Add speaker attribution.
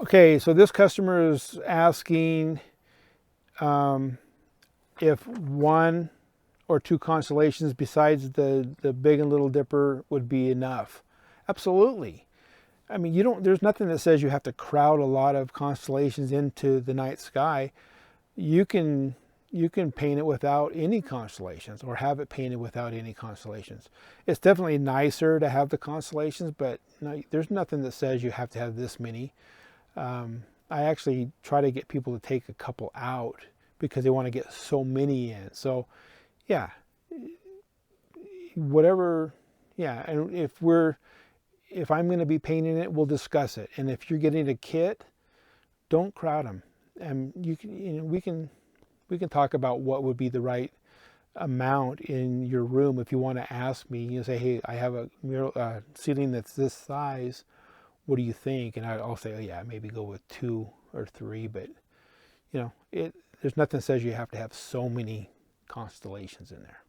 Speaker 1: Okay, so this customer is asking if one or two constellations besides the Big and Little Dipper would be enough. Absolutely. I mean, there's nothing that says you have to crowd a lot of constellations into the night sky. You can paint it without any constellations, or have it painted without any constellations. It's definitely nicer to have the constellations, but no, there's nothing that says you have to have this many. I actually try to get people to take a couple out because they want to get so many in. So yeah, whatever. Yeah, and if I'm going to be painting it, we'll discuss it. And if you're getting a kit, don't crowd them. And we can talk about what would be the right amount in your room. If you want to ask me, you say, hey, I have a mural ceiling that's this size. What do you think? And I'll say, oh, yeah, maybe go with 2 or 3. But there's nothing that says you have to have so many constellations in there.